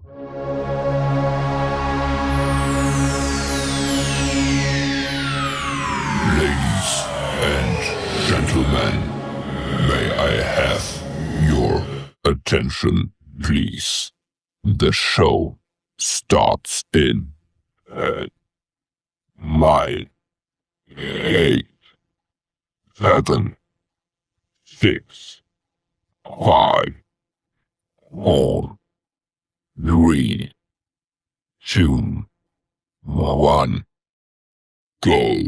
Ladies and gentlemen, may I have your attention, please? The show starts in 10, 9, 8, 7, 6, 5, 4, 3, 2, 1, go.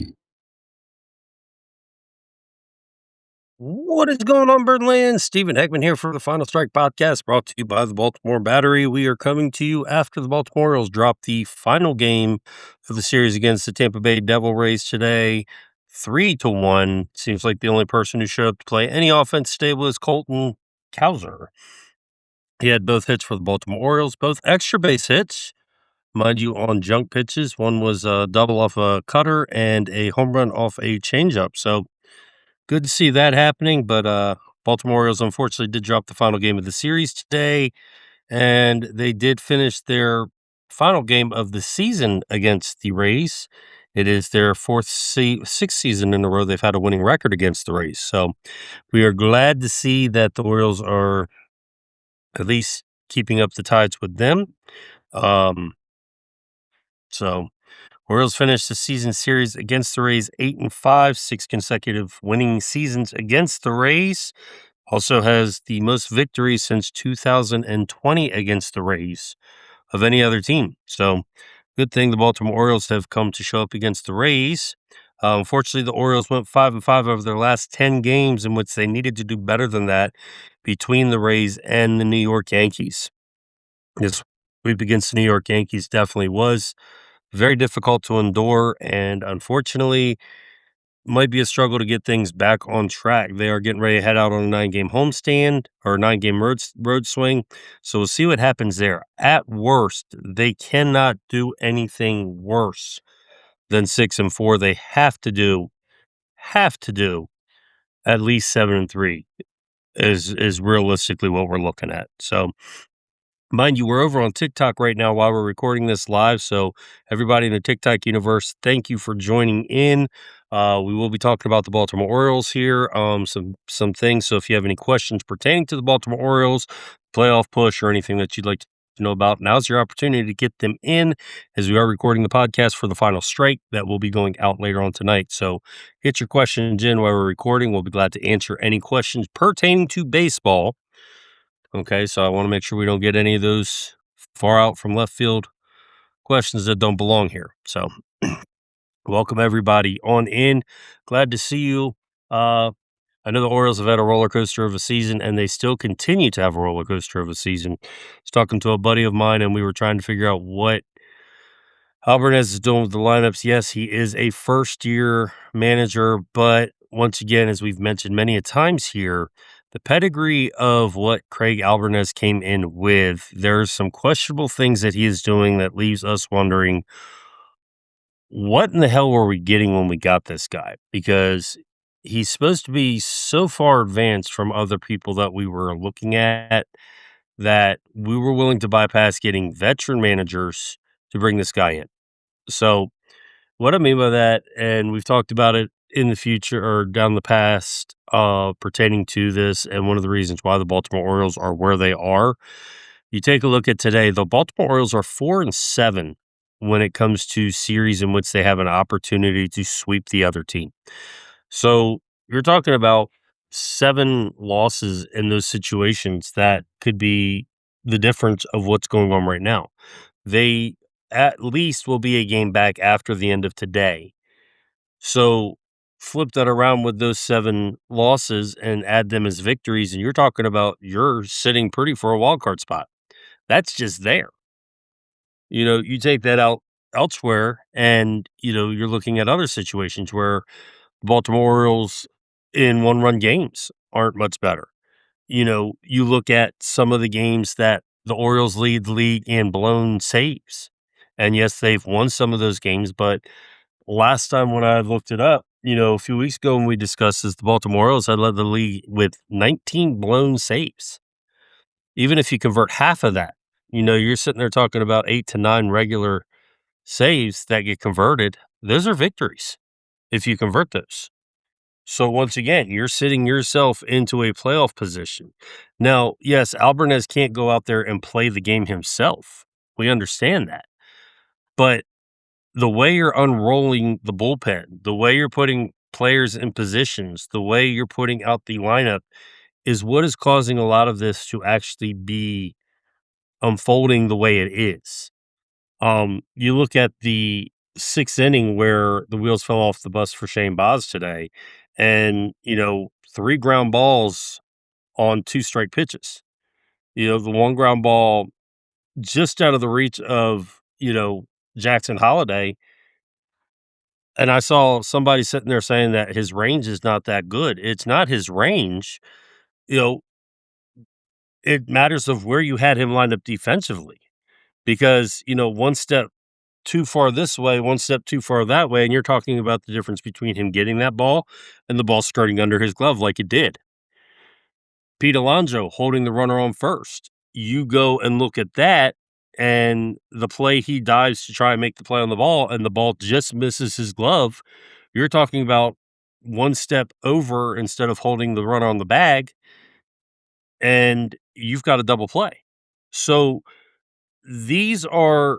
What is going on, Birdland? Stephen Heckman here for the Final Strike podcast, brought to you by the Baltimore Battery. We are coming to you after the Baltimore Orioles dropped the final game of the series against the Tampa Bay Devil Rays today, 3-1. Seems like the only person who showed up to play any offense today was Colton Cowser. He had both hits for the Baltimore Orioles, both extra base hits, mind you, on junk pitches. One was a double off a cutter and a home run off a changeup. So good to see that happening, but Baltimore Orioles unfortunately did drop the final game of the series today, and they did finish their final game of the season against the Rays. It is their sixth season in a row they've had a winning record against the Rays. So we are glad to see that the Orioles are at least keeping up the tides with them. So Orioles finished the season series against the Rays 8-5, 6 consecutive winning seasons against the Rays. Also has the most victories since 2020 against the Rays of any other team. So good thing the Baltimore Orioles have come to show up against the Rays. Unfortunately, the Orioles went 5-5 over their last 10 games, in which they needed to do better than that between the Rays and the New York Yankees. This sweep against the New York Yankees definitely was very difficult to endure, and unfortunately, might be a struggle to get things back on track. They are getting ready to head out on a 9-game homestand or 9-game road swing, so we'll see what happens there. At worst, they cannot do anything worse than 6-4. They have to do at least 7-3 is realistically what we're looking at. So, mind you, we're over on TikTok right now while we're recording this live, so everybody in the TikTok universe, thank you for joining in. We will be talking about the Baltimore Orioles here, some things. So if you have any questions pertaining to the Baltimore Orioles, playoff push, or anything that you'd like to know about, now's your opportunity to get them in, as we are recording the podcast for the Final Strike that will be going out later on tonight. So get your questions in while we're recording. We'll be glad to answer any questions pertaining to baseball. Okay, so I want to make sure we don't get any of those far out from left field questions that don't belong here. So welcome everybody on in. Glad to see you. I know the Orioles have had a roller coaster of a season, and they still continue to have a roller coaster of a season. I was talking to a buddy of mine, and we were trying to figure out what Alvarez is doing with the lineups. Yes, he is a first-year manager, but once again, as we've mentioned many a times here, the pedigree of what Craig Alvarez came in with, there's some questionable things that he is doing that leaves us wondering, what in the hell were we getting when we got this guy? Because he's supposed to be so far advanced from other people that we were looking at that we were willing to bypass getting veteran managers to bring this guy in. So what I mean by that, and we've talked about it in the future or down the past pertaining to this, and one of the reasons why the Baltimore Orioles are where they are, you take a look at today, the Baltimore Orioles are 4-7 when it comes to series in which they have an opportunity to sweep the other team. So you're talking about 7 losses in those situations that could be the difference of what's going on right now. They at least will be a game back after the end of today. So flip that around with those 7 losses and add them as victories, and you're talking about you're sitting pretty for a wild card spot. That's just there. You take that out elsewhere, and, you're looking at other situations where the Baltimore Orioles in one-run games aren't much better. You look at some of the games that the Orioles lead the league in blown saves. And yes, they've won some of those games, but last time when I looked it up, a few weeks ago when we discussed this, the Baltimore Orioles had led the league with 19 blown saves. Even if you convert half of that, You're sitting there talking about 8 to 9 regular saves that get converted. Those are victories if you convert those. So once again, you're sitting yourself into a playoff position. Now, yes, Alvarez can't go out there and play the game himself. We understand that. But the way you're unrolling the bullpen, the way you're putting players in positions, the way you're putting out the lineup is what is causing a lot of this to actually be unfolding the way it is. You look at the 6th inning where the wheels fell off the bus for Shane Baz today, and, 3 ground balls on 2 strike pitches. The 1 ground ball just out of the reach of, Jackson Holiday, and I saw somebody sitting there saying that his range is not that good. It's not his range, you know, it matters of where you had him lined up defensively because, one step too far this way, one step too far that way, and you're talking about the difference between him getting that ball and the ball skirting under his glove like it did. Pete Alonso holding the runner on first. You go and look at that, and the play he dives to try and make the play on the ball, and the ball just misses his glove. You're talking about one step over instead of holding the runner on the bag, and you've got a double play. So these are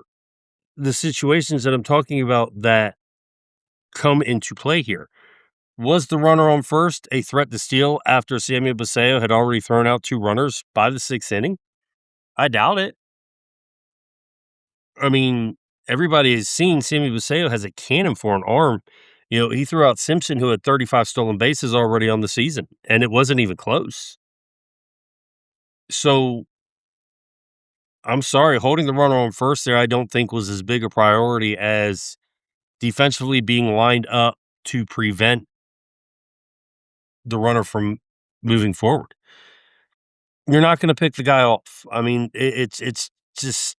the situations that I'm talking about that come into play here. Was the runner on first a threat to steal after Samuel Basallo had already thrown out 2 runners by the 6th inning? I doubt it. I mean, everybody has seen Sammy Basallo has a cannon for an arm. He threw out Simpson, who had 35 stolen bases already on the season, and it wasn't even close. So, I'm sorry, holding the runner on first there, I don't think was as big a priority as defensively being lined up to prevent the runner from moving forward. You're not gonna pick the guy off. I mean, it's just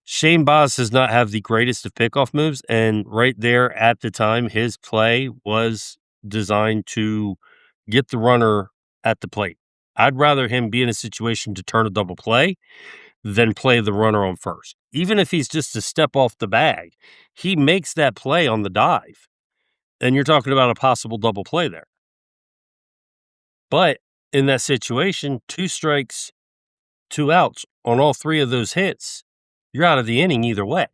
Shane Baz does not have the greatest of pickoff moves, and right there at the time, his play was designed to get the runner at the plate. I'd rather him be in a situation to turn a double play than play the runner on first. Even if he's just a step off the bag, he makes that play on the dive, and you're talking about a possible double play there. But in that situation, 2 strikes, 2 outs on all 3 of those hits, you're out of the inning either way.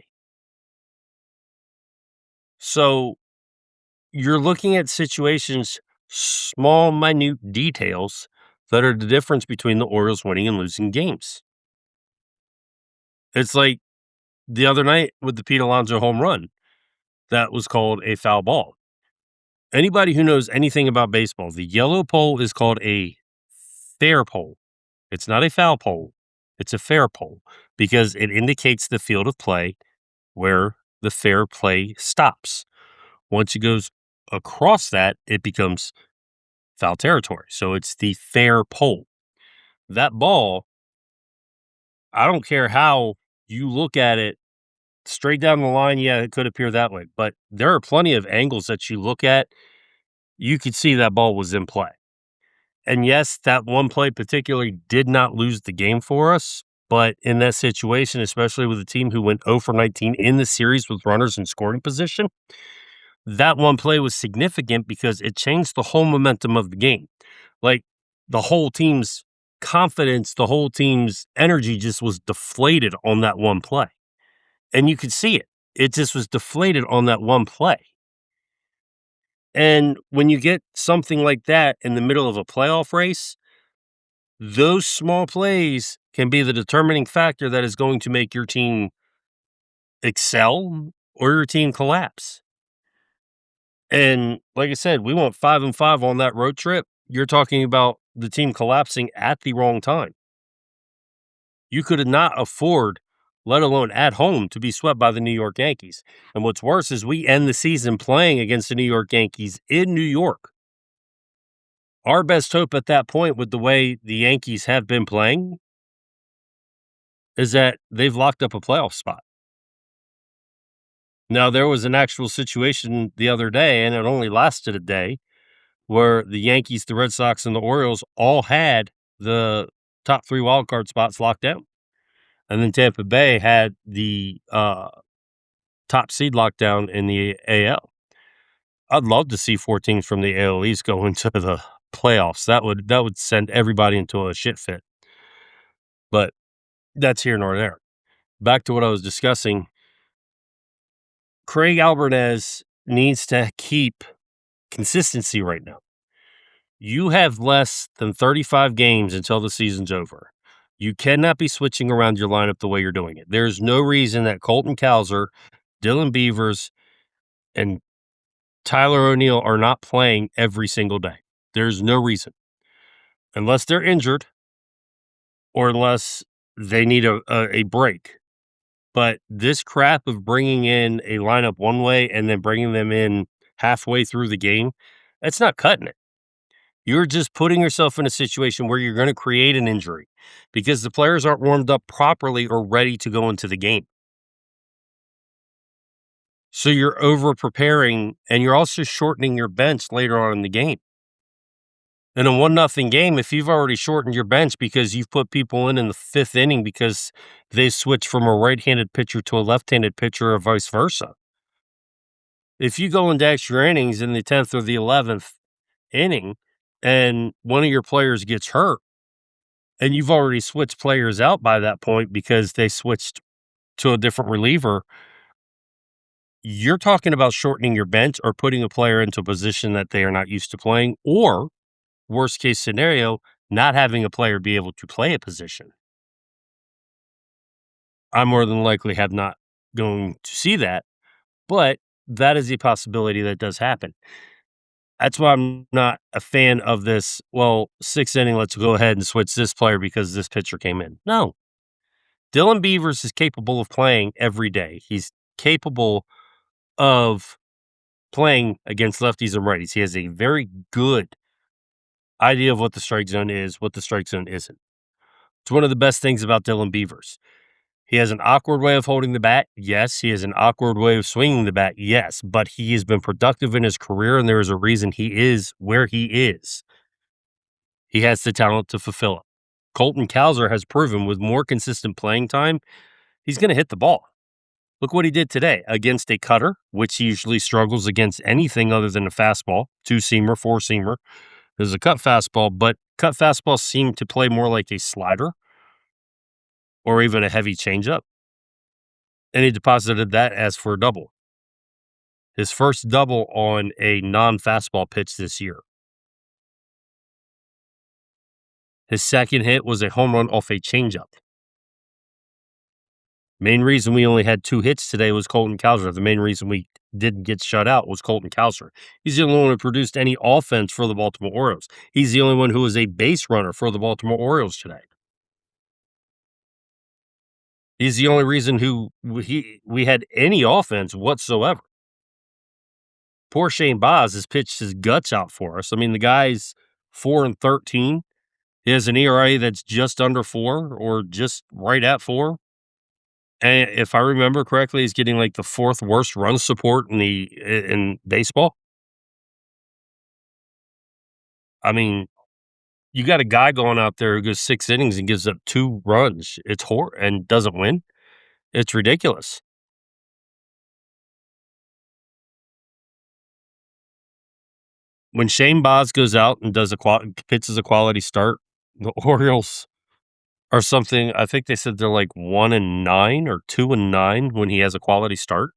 So you're looking at situations, small, minute details that are the difference between the Orioles winning and losing games. It's like the other night with the Pete Alonso home run that was called a foul ball. Anybody who knows anything about baseball, the yellow pole is called a fair pole. It's not a foul pole. It's a fair pole because it indicates the field of play where the fair play stops. Once it goes across that, it becomes foul territory. So it's the fair pole. That ball, I don't care how you look at it straight down the line. Yeah, it could appear that way, but there are plenty of angles that you look at. You could see that ball was in play. And yes, that one play particularly did not lose the game for us. But in that situation, especially with a team who went 0 for 19 in the series with runners in scoring position, that one play was significant because it changed the whole momentum of the game. Like the whole team's confidence, the whole team's energy just was deflated on that one play. And you could see it. It just was deflated on that one play. And when you get something like that in the middle of a playoff race, those small plays can be the determining factor that is going to make your team excel or your team collapse. And like I said, we went 5-5 on that road trip. You're talking about the team collapsing at the wrong time. You could not afford, let alone at home, to be swept by the New York Yankees. And what's worse is we end the season playing against the New York Yankees in New York. Our best hope at that point, with the way the Yankees have been playing, is that they've locked up a playoff spot. Now, there was an actual situation the other day, and it only lasted a day, where the Yankees, the Red Sox, and the Orioles all had the top 3 wildcard spots locked down. And then Tampa Bay had the top seed lockdown in the AL. I'd love to see 4 teams from the AL East go into the playoffs. That would send everybody into a shit fit. But that's here nor there. Back to what I was discussing. Craig Albertez needs to keep consistency right now. You have less than 35 games until the season's over. You cannot be switching around your lineup the way you're doing it. There's no reason that Colton Cowser, Dylan Beavers, and Tyler O'Neill are not playing every single day. There's no reason. Unless they're injured or unless they need a break. But this crap of bringing in a lineup one way and then bringing them in halfway through the game, that's not cutting it. You're just putting yourself in a situation where you're going to create an injury because the players aren't warmed up properly or ready to go into the game. So you're over preparing and you're also shortening your bench later on in the game. In a 1-0 game, if you've already shortened your bench because you've put people in the 5th inning because they switched from a right-handed pitcher to a left-handed pitcher or vice versa. If you go into extra innings in the 10th or the 11th inning and one of your players gets hurt and you've already switched players out by that point because they switched to a different reliever, you're talking about shortening your bench or putting a player into a position that they are not used to playing, or worst case scenario, not having a player be able to play a position. I more than likely have not going to see that, but that is a possibility that does happen. That's why I'm not a fan of this, well, 6th inning, let's go ahead and switch this player because this pitcher came in. No. Dylan Beavers is capable of playing every day. He's capable of playing against lefties and righties. He has a very good idea of what the strike zone is, what the strike zone isn't. It's one of the best things about Dylan Beavers. He has an awkward way of holding the bat. Yes. He has an awkward way of swinging the bat. Yes. But he has been productive in his career, and there is a reason he is where he is. He has the talent to fulfill it. Colton Cowser has proven with more consistent playing time, he's going to hit the ball. Look what he did today against a cutter, which he usually struggles against anything other than a fastball, 2-seamer, 4-seamer. There's a cut fastball, but cut fastballs seem to play more like a slider or even a heavy changeup. And he deposited that as for a double. His first double on a non-fastball pitch this year. His second hit was a home run off a changeup. Main reason we only had 2 hits today was Colton Cowser. The main reason we didn't get shut out was Colton Cowser. He's the only one who produced any offense for the Baltimore Orioles. He's the only one who was a base runner for the Baltimore Orioles today. He's the only reason we had any offense whatsoever. Poor Shane Baz has pitched his guts out for us. I mean, the guy's 4-13. He has an ERA that's just under 4 or just right at 4. And if I remember correctly, he's getting like the 4th worst run support in baseball. I mean, you got a guy going out there who goes 6 innings and gives up 2 runs. It's and doesn't win. It's ridiculous. When Shane Baz goes out and pitches a quality start, the Orioles are something. I think they said they're like 1-9 or 2-9 when he has a quality start.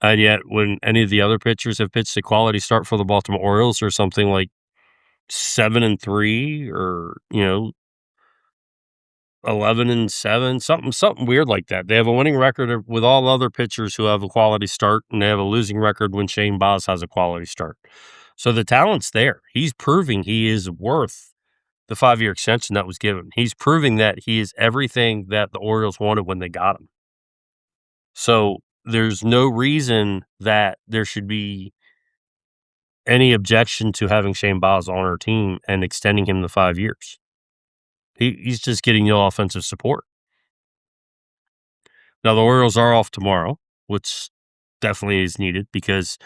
And yet, when any of the other pitchers have pitched a quality start for the Baltimore Orioles, or something like 7-3, or 11-7, something weird like that. They have a winning record with all other pitchers who have a quality start, and they have a losing record when Shane Baz has a quality start. So the talent's there. He's proving he is worth the 5-year extension that was given. He's proving that he is everything that the Orioles wanted when they got him. So there's no reason that there should be any objection to having Shane Baz on our team and extending him to 5 years. He's just getting no offensive support. Now, the Orioles are off tomorrow, which definitely is needed because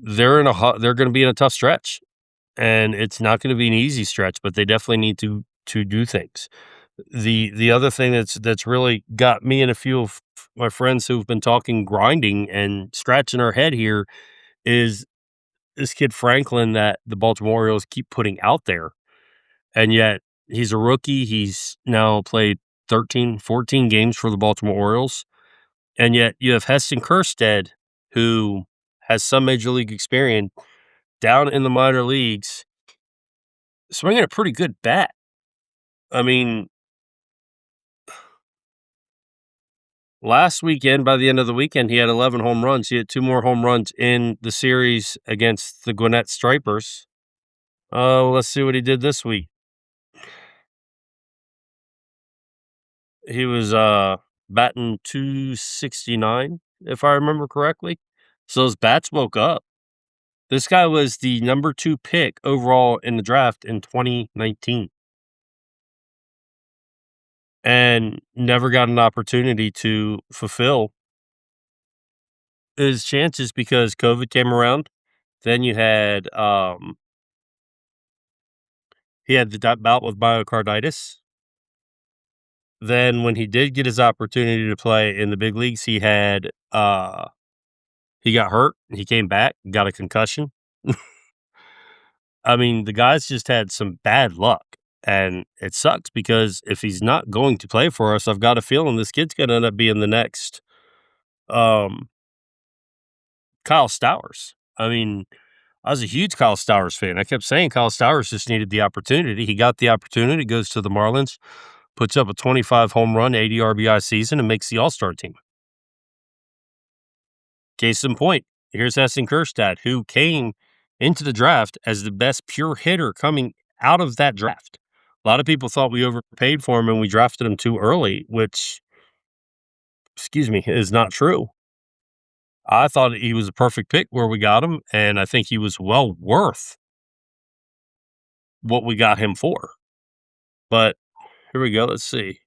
they're going to be in a tough stretch, and it's not going to be an easy stretch, but they definitely need to do things. The other thing that's really got me and a few of my friends who've been talking grinding and scratching our head here is this kid Franklin that the Baltimore Orioles keep putting out there, and yet he's a rookie. He's now played 13, 14 games for the Baltimore Orioles, and yet you have Heston Kjerstad, who has some major league experience down in the minor leagues, swinging a pretty good bat. I mean, last weekend, by the end of the weekend, he had 11 home runs. He had 2 more home runs in the series against the Gwinnett Stripers. Let's see what he did this week. He was, batting .269, if I remember correctly. So his bats woke up. This guy was the number 2 pick overall in the draft in 2019 and never got an opportunity to fulfill his chances because COVID came around. Then you had, he had the bout with myocarditis. Then when he did get his opportunity to play in the big leagues, he got hurt. He came back, got a concussion. I mean, the guy's just had some bad luck, and it sucks because if he's not going to play for us, I've got a feeling this kid's gonna end up being the next, um, Kyle Stowers. I mean, I was a huge Kyle Stowers fan. I kept saying Kyle Stowers just needed the opportunity. He got the opportunity, goes to the Marlins, puts up a 25 home run, 80 RBI season, and makes the All-Star team. Case in point, here's Heston Kjerstad, who came into the draft as the best pure hitter coming out of that draft. A lot of people thought we overpaid for him and we drafted him too early, which, excuse me, is not true. I thought he was a perfect pick where we got him, and I think he was well worth what we got him for. But here we go. Let's see.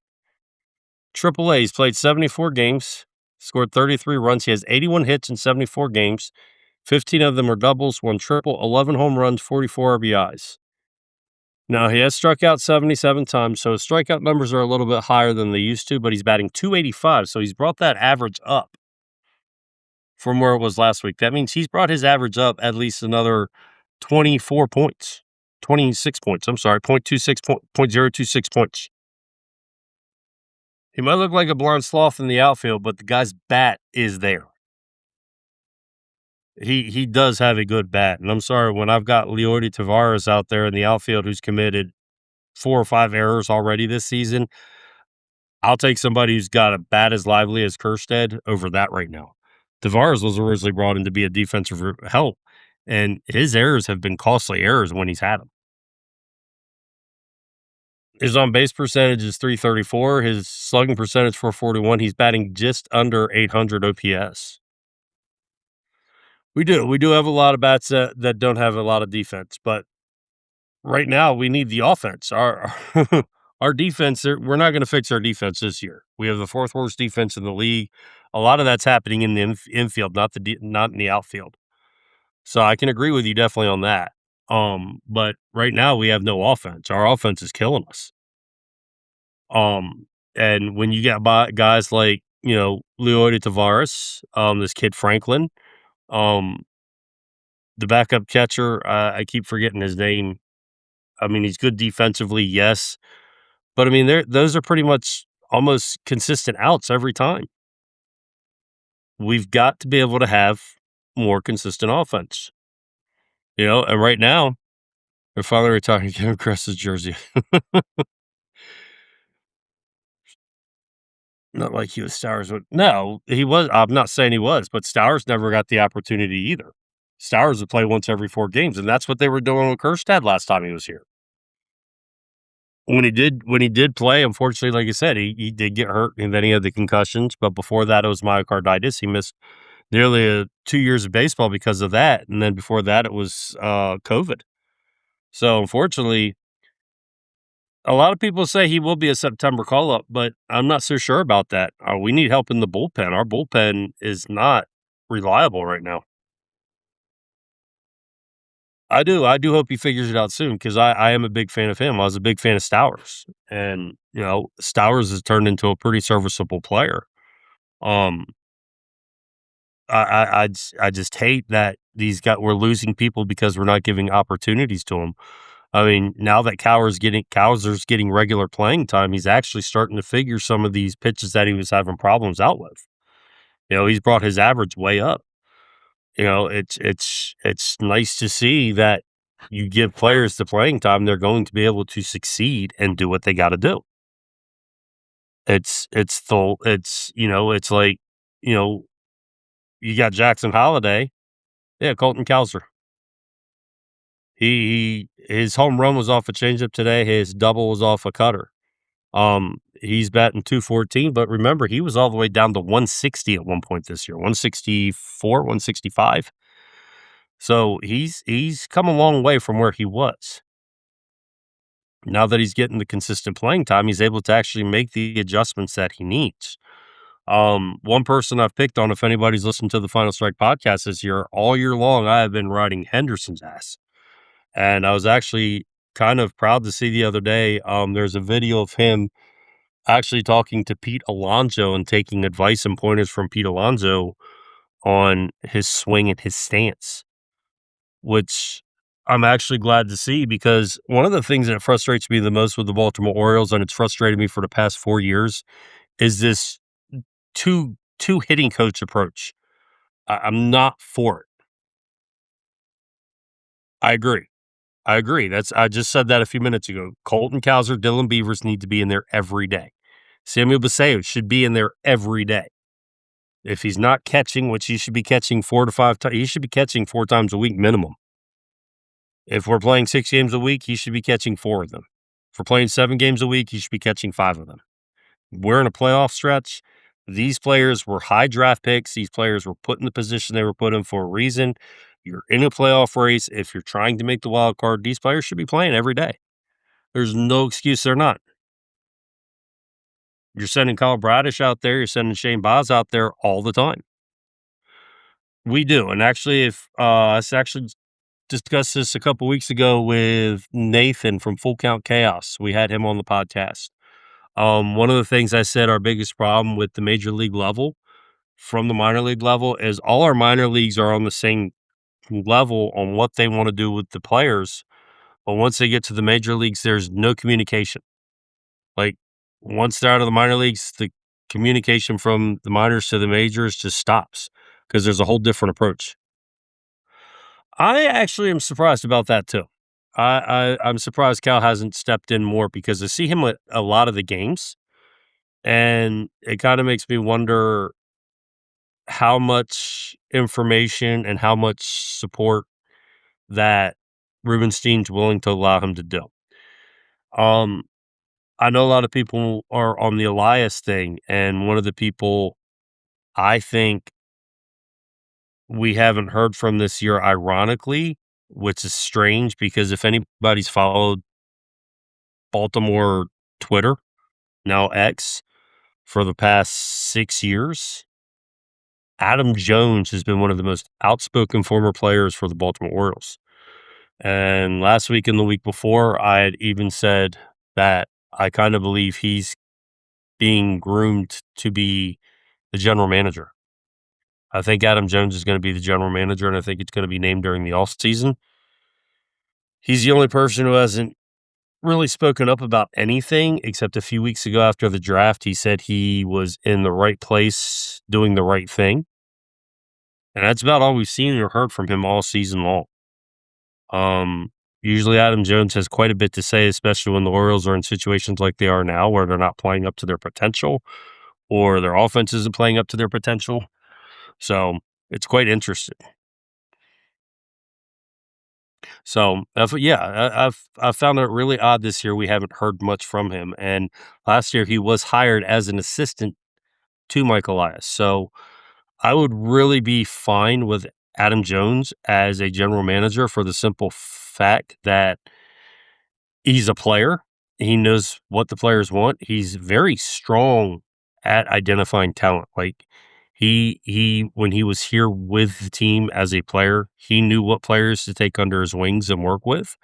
Triple A, he's played 74 games, scored 33 runs. He has 81 hits in 74 games. 15 of them are doubles, 1 triple, 11 home runs, 44 RBIs. Now, he has struck out 77 times, so his strikeout numbers are a little bit higher than they used to, but he's batting .285, so he's brought that average up from where it was last week. That means he's brought his average up at least another 24 points. 26 points, I'm sorry, .026 points. He might look like a blonde sloth in the outfield, but the guy's bat is there. He does have a good bat, and I'm sorry, when I've got Leody Taveras out there in the outfield who's committed 4 or 5 errors already this season, I'll take somebody who's got a bat as lively as Kjerstad over that right now. Taveras was originally brought in to be a defensive help, and his errors have been costly errors when he's had them. His on-base percentage is .334, his slugging percentage .441, he's batting just under 800 OPS. We do have a lot of bats that don't have a lot of defense, but right now we need the offense. Our defense, we're not gonna fix our defense this year. We have the 4th worst defense in the league. A lot of that's happening in the infield, not in the outfield. So I can agree with you definitely on that. But right now we have no offense. Our offense is killing us. And when you got guys like, Leody Taveras, this kid Franklin, um, the backup catcher, I keep forgetting his name. I mean, he's good defensively, yes, but I mean, those are pretty much almost consistent outs every time. We've got to be able to have more consistent offense, and right now, they're finally retiring Kevin Kress's jersey. Not like he was Stowers. No, he was. I'm not saying he was, but Stowers never got the opportunity either. Stowers would play once every 4 games, and that's what they were doing with Kjerstad last time he was here. When he did play, unfortunately, like I said, he did get hurt, and then he had the concussions, but before that, it was myocarditis. He missed nearly 2 years of baseball because of that, and then before that, it was, COVID. So, unfortunately, a lot of people say he will be a September call-up, but I'm not so sure about that. We need help in the bullpen. Our bullpen is not reliable right now. I do. I do hope he figures it out soon because I am a big fan of him. I was a big fan of Stowers, and Stowers has turned into a pretty serviceable player. Um, I just hate that we're losing people because we're not giving opportunities to them. I mean, now that Cowser's getting regular playing time, he's actually starting to figure some of these pitches that he was having problems out with. He's brought his average way up. It's nice to see that you give players the playing time, they're going to be able to succeed and do what they got to do. It's like, you know, you got Jackson Holiday, yeah, Colton Cowser. His home run was off a changeup today. His double was off a cutter. He's batting 214, but remember he was all the way down to 160 at one point this year, 164, 165. So he's come a long way from where he was. Now that he's getting the consistent playing time, he's able to actually make the adjustments that he needs. One person I've picked on, if anybody's listened to the Final Strike podcast this year, all year long, I have been riding Henderson's ass. And I was actually kind of proud to see the other day, there's a video of him actually talking to Pete Alonso and taking advice and pointers from Pete Alonso on his swing and his stance, which I'm actually glad to see because one of the things that frustrates me the most with the Baltimore Orioles, and it's frustrated me for the past 4 years, is this two hitting coach approach. I'm not for it. I agree. I agree. I just said that a few minutes ago. Colton Cowser, Dylan Beavers need to be in there every day. Samuel Basallo should be in there every day. If he's not catching, which he should be catching 4 to 5 times, he should be catching 4 times a week minimum. If we're playing 6 games a week, he should be catching 4 of them. If we're playing 7 games a week, he should be catching 5 of them. We're in a playoff stretch. These players were high draft picks. These players were put in the position they were put in for a reason. You're in a playoff race. If you're trying to make the wild card, these players should be playing every day. There's no excuse they're not. You're sending Kyle Bradish out there. You're sending Shane Baz out there all the time. We do. And actually, if I actually discussed this a couple weeks ago with Nathan from Full Count Chaos. We had him on the podcast. One of the things I said our biggest problem with the major league level from the minor league level is all our minor leagues are on the same level on what they want to do with the players. But once they get to the major leagues, there's no communication. Like once they're out of the minor leagues, the communication from the minors to the majors just stops because there's a whole different approach. I actually am surprised about that too. I'm surprised Cal hasn't stepped in more because I see him at a lot of the games, and it kind of makes me wonder how much information and how much support that Rubenstein's willing to allow him to do. Um, I know a lot of people are on the Elias thing, and one of the people I think we haven't heard from this year, ironically, which is strange because if anybody's followed Baltimore Twitter, now X, for the past 6 years, Adam Jones has been one of the most outspoken former players for the Baltimore Orioles. And last week and the week before, I had even said that I kind of believe he's being groomed to be the general manager. I think Adam Jones is going to be the general manager, and I think it's going to be named during the offseason. He's the only person who hasn't really spoken up about anything except a few weeks ago after the draft. He said he was in the right place doing the right thing. And that's about all we've seen or heard from him all season long. Usually Adam Jones has quite a bit to say, especially when the Orioles are in situations like they are now where they're not playing up to their potential or their offense isn't playing up to their potential. So it's quite interesting. So, I've found it really odd this year we haven't heard much from him, and last year he was hired as an assistant to Mike Elias. So, I would really be fine with Adam Jones as a general manager for the simple fact that he's a player. He knows what the players want. He's very strong at identifying talent. Like He when he was here with the team as a player, he knew what players to take under his wings and work with,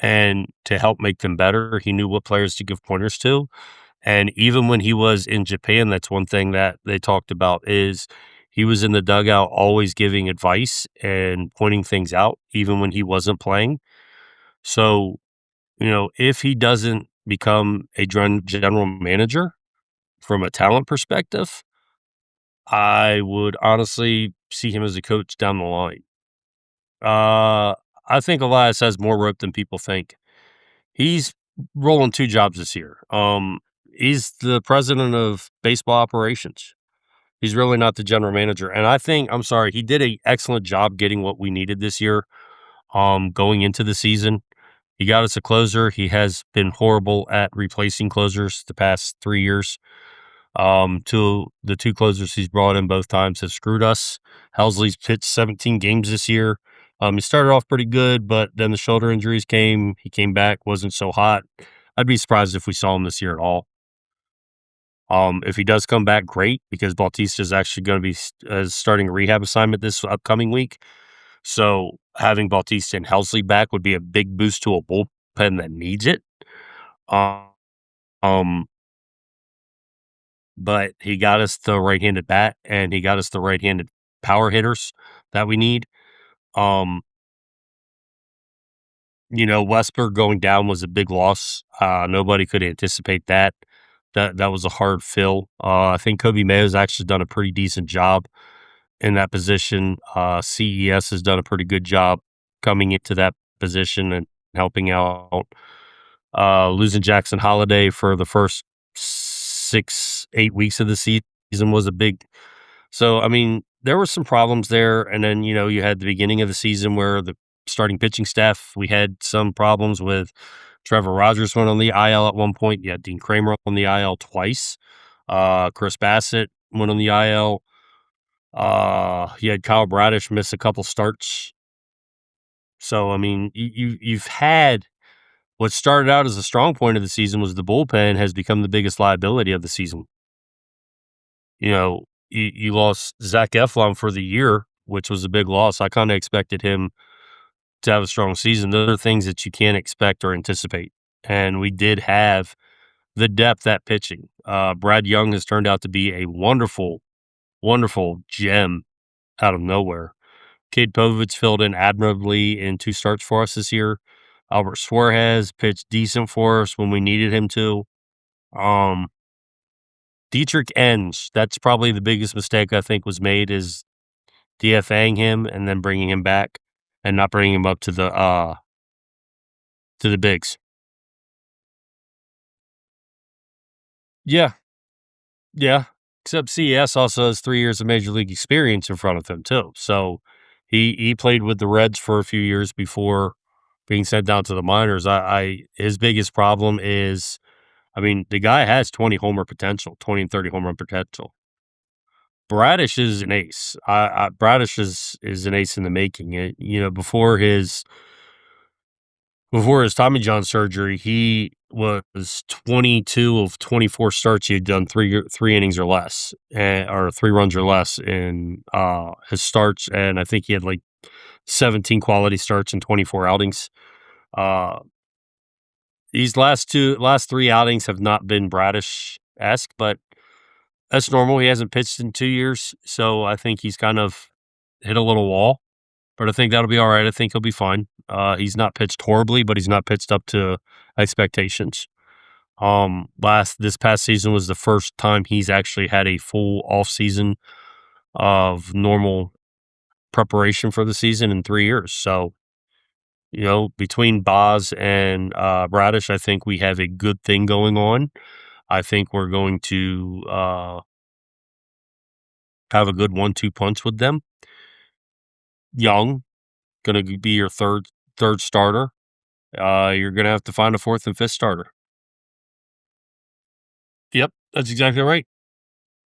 and to help make them better. He knew what players to give pointers to. And even when he was in Japan, that's one thing that they talked about is he was in the dugout always giving advice and pointing things out, even when he wasn't playing. So, if he doesn't become a general manager from a talent perspective, I would honestly see him as a coach down the line. I think Elias has more rope than people think. He's rolling 2 jobs this year. He's the president of baseball operations. He's really not the general manager, and I'm sorry, he did a excellent job getting what we needed this year, going into the season. He got us a closer. He has been horrible at replacing closers the past 3 years. The 2 closers he's brought in both times have screwed us. Helsley's pitched 17 games this year. He started off pretty good, but then the shoulder injuries came. He came back, wasn't so hot. I'd be surprised if we saw him this year at all. If he does come back, great, because Bautista is actually going to be starting a rehab assignment this upcoming week. So having Bautista and Helsley back would be a big boost to a bullpen that needs it. Um, um, but he got us the right-handed bat, and he got us the right-handed power hitters that we need. Um, Westberg going down was a big loss. Nobody could anticipate that. That was a hard fill. I think Kobe Mayo's actually done a pretty decent job in that position. CES has done a pretty good job coming into that position and helping out. Losing Jackson Holiday for the first 6, 8 weeks of the season was a big. So, I mean, there were some problems there, and then, you had the beginning of the season where the starting pitching staff, we had some problems with. Trevor Rogers went on the IL at one point. You had Dean Kramer on the IL twice. Chris Bassett went on the IL. You had Kyle Bradish miss a couple starts. So, I mean, you've had what started out as a strong point of the season was the bullpen has become the biggest liability of the season. You lost Zach Eflin for the year, which was a big loss. I kind of expected him to have a strong season. Those are things that you can't expect or anticipate. And we did have the depth at pitching. Brad Young has turned out to be a wonderful, wonderful gem out of nowhere. Cade Povich filled in admirably in 2 starts for us this year. Albert Suarez pitched decent for us when we needed him to. Um, Dietrich Enns, that's probably the biggest mistake I think was made is DFAing him and then bringing him back and not bringing him up to the bigs. Yeah, yeah. Except CES also has 3 years of major league experience in front of him too. So he played with the Reds for a few years before being sent down to the minors. I his biggest problem is, I mean, the guy has 20 homer potential, 20 and 30 home run potential. Bradish is an ace. Bradish is an ace in the making. Before his Tommy John surgery, he was 22 of 24 starts. He had done three innings or less, or 3 runs or less in his starts, and I think he had like 17 quality starts in 24 outings. Uh, these last 3 outings have not been Bradish esque, but that's normal. He hasn't pitched in 2 years, so I think he's kind of hit a little wall. But I think that'll be all right. I think he'll be fine. He's not pitched horribly, but he's not pitched up to expectations. This past season was the first time he's actually had a full off season of normal preparation for the season in 3 years. So, between Boz and Bradish, I think we have a good thing going on. I think we're going to have a good 1-2 punch with them. Young, going to be your third starter. You're going to have to find a 4th and 5th starter. Yep, that's exactly right.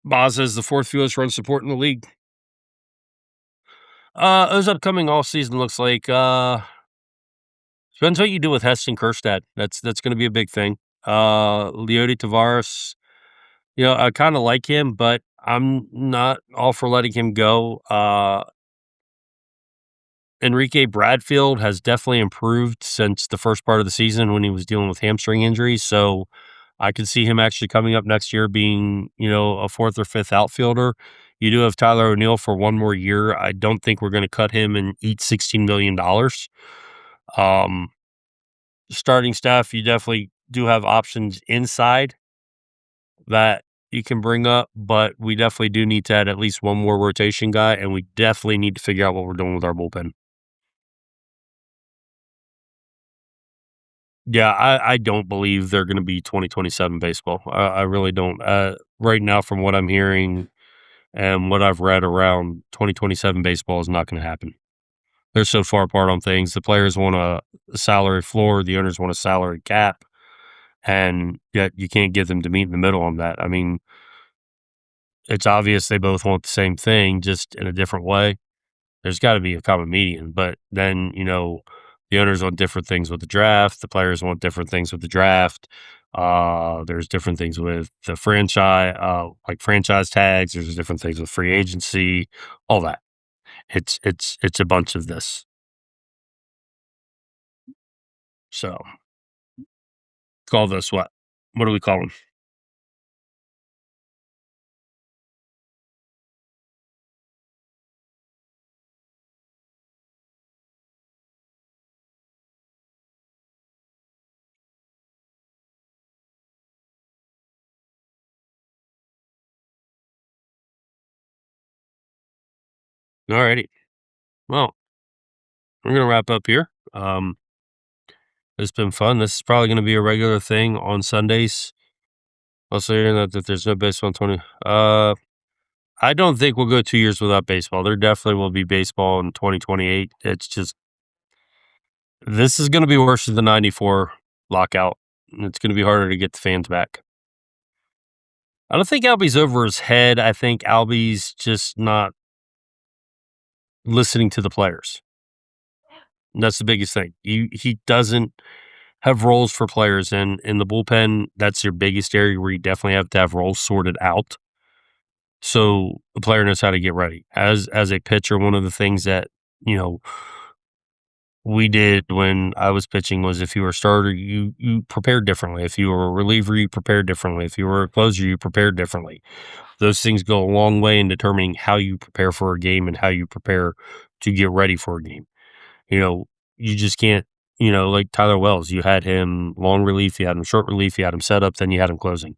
Boz has the 4th fewest run support in the league. His upcoming off season looks like depends what you do with Heston Kjerstad. That's going to be a big thing. Leody Tavares, I kind of like him, but I'm not all for letting him go. Enrique Bradfield has definitely improved since the first part of the season when he was dealing with hamstring injuries. So I could see him actually coming up next year being, a fourth or fifth outfielder. You do have Tyler O'Neill for one more year. I don't think we're going to cut him and eat $16 million. Um, Starting staff, you definitely do have options inside that you can bring up, but we definitely do need to add at least one more rotation guy, and we definitely need to figure out what we're doing with our bullpen. Yeah, I don't believe they're gonna be 2027 baseball. I really don't. Right now, from what I'm hearing and what I've read around, 2027 baseball is not gonna happen. They're so far apart on things. The players want a salary floor, the owners want a salary cap, and yet you can't get them to meet in the middle on that. I mean, it's obvious they both want the same thing, just in a different way. There's gotta be a common median, but then, the owners want different things with the draft, the players want different things with the draft. There's different things with the franchise, like franchise tags, there's different things with free agency, all that. It's a bunch of this. So, call this what? What do we call them? Alrighty. Well, we're gonna wrap up here. It's been fun. This is probably gonna be a regular thing on Sundays. Also hearing that there's no baseball in 20 I don't think we'll go 2 years without baseball. There definitely will be baseball in 2028. It's just this is gonna be worse than the '94 lockout. It's gonna be harder to get the fans back. I don't think Albie's over his head. I think Albie's just not listening to the players. And that's the biggest thing. He doesn't have roles for players, and in the bullpen, that's your biggest area where you definitely have to have roles sorted out. So the player knows how to get ready. As a pitcher, one of the things that, you know, we did when I was pitching was if you were a starter, you prepared differently. If you were a reliever, you prepared differently. If you were a closer, you prepared differently. Those things go a long way in determining how you prepare for a game and how you prepare to get ready for a game. You know, you just can't, like Tyler Wells, you had him long relief, you had him short relief, you had him setup, then you had him closing.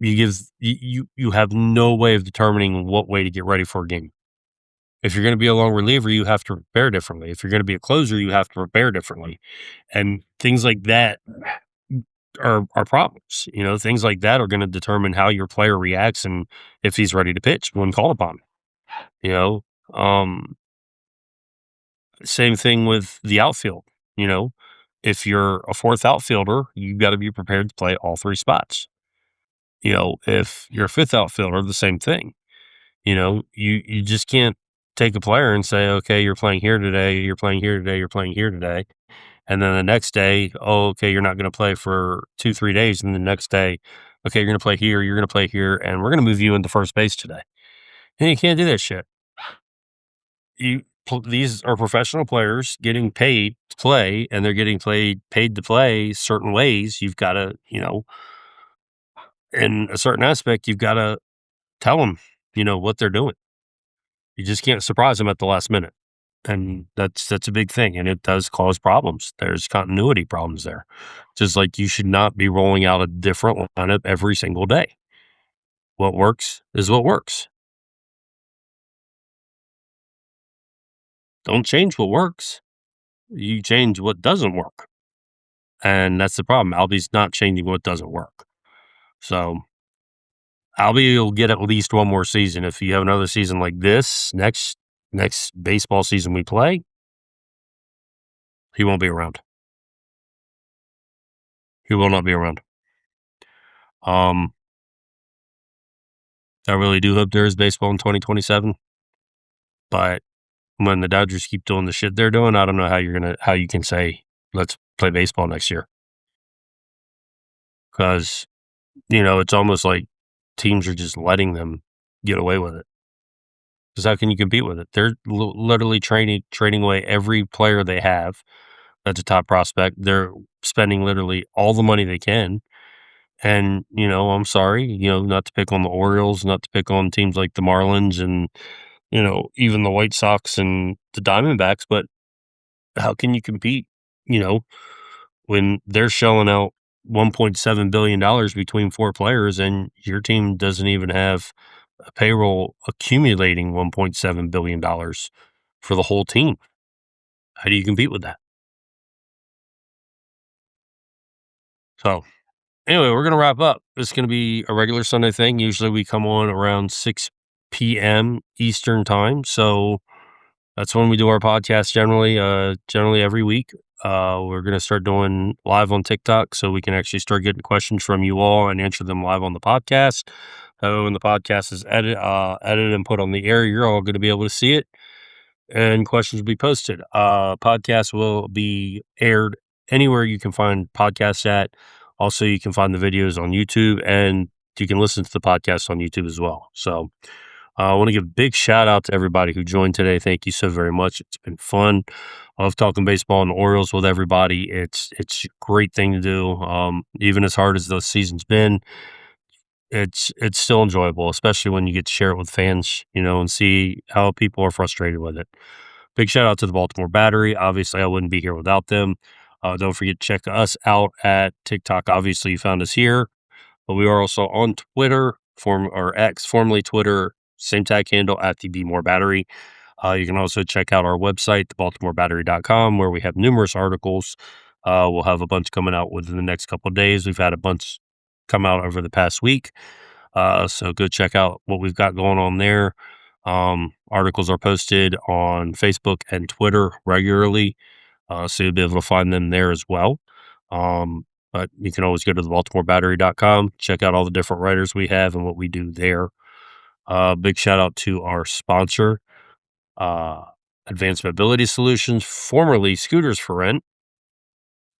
You have no way of determining what way to get ready for a game. If you're going to be a long reliever, you have to prepare differently. If you're going to be a closer, you have to prepare differently. And things like that are problems. Things like that are going to determine how your player reacts and if he's ready to pitch when called upon. You know, um, Same thing with the outfield. You know, if you're a fourth outfielder, you've got to be prepared to play all three spots. If you're a fifth outfielder, the same thing. You just can't take a player and say, okay, you're playing here today, you're playing here today, you're playing here today. And then the next day, oh, okay, you're not going to play for 2, 3 days. And the next day, okay, you're going to play here, you're going to play here, and we're going to move you into first base today. And you can't do that shit. These are professional players getting paid to play, and they're getting paid to play certain ways. You've got to, in a certain aspect, you've got to tell them, what they're doing. You just can't surprise them at the last minute. And that's a big thing, and it does cause problems. There's continuity problems there. Just like you should not be rolling out a different lineup every single day. What works is what works. Don't change what works. You change what doesn't work. And that's the problem. Albie's not changing what doesn't work. So Albie will get at least one more season. If you have another season like this, next baseball season we play, he won't be around. He will not be around. Um, I really do hope there is baseball in 2027, but when the Dodgers keep doing the shit they're doing, I don't know how you can say let's play baseball next year because it's almost like teams are just letting them get away with it. Because how can you compete with it? They're literally trading away every player they have that's a top prospect. They're spending literally all the money they can. And, I'm sorry, not to pick on the Orioles, not to pick on teams like the Marlins and, even the White Sox and the Diamondbacks, but how can you compete, you know, when they're shelling out $1.7 billion between four players and your team doesn't even have a payroll accumulating $1.7 billion for the whole team? How do you compete with that? So anyway, we're gonna wrap up. It's gonna be a regular Sunday thing. Usually we come on around 6 p.m. Eastern time. So that's when we do our podcast generally every week. We're gonna start doing live on TikTok so we can actually start getting questions from you all and answer them live on the podcast. When the podcast is edited and put on the air, you're all gonna be able to see it and questions will be posted. Podcasts will be aired anywhere you can find podcasts at. Also, you can find the videos on YouTube and you can listen to the podcast on YouTube as well. So, I want to give a big shout out to everybody who joined today. Thank you so very much. It's been fun. I love talking baseball and the Orioles with everybody. It's a great thing to do. Even as hard as the season's been, it's still enjoyable, especially when you get to share it with fans, and see how people are frustrated with it. Big shout out to the Baltimore Battery. Obviously, I wouldn't be here without them. Don't forget to check us out at TikTok. Obviously, you found us here, but we are also on Twitter, or X, formerly Twitter, same tag handle at the Be More Battery. You can also check out our website, thebaltimorebattery.com, where we have numerous articles. We'll have a bunch coming out within the next couple of days. We've had a bunch come out over the past week. So go check out what we've got going on there. Articles are posted on Facebook and Twitter regularly, so you'll be able to find them there as well. But you can always go to thebaltimorebattery.com, check out all the different writers we have and what we do there. Big shout out to our sponsor, uh, Advanced Mobility Solutions, formerly Scooters for Rent.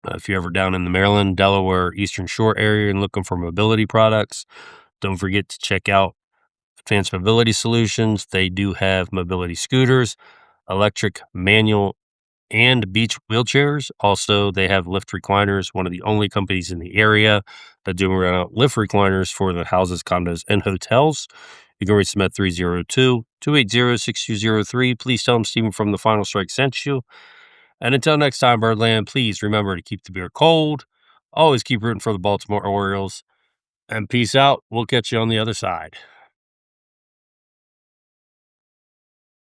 If you're ever down in the Maryland, Delaware, Eastern Shore area and looking for mobility products, don't forget to check out Advanced Mobility Solutions. They do have mobility scooters, electric, manual, and beach wheelchairs. Also, they have lift recliners, one of the only companies in the area that do lift recliners for the houses, condos, and hotels. You can reach them at 302-280-6203. Please tell them Stephen from the Final Strike sent you. And until next time, Birdland, please remember to keep the beer cold. Always keep rooting for the Baltimore Orioles. And peace out. We'll catch you on the other side.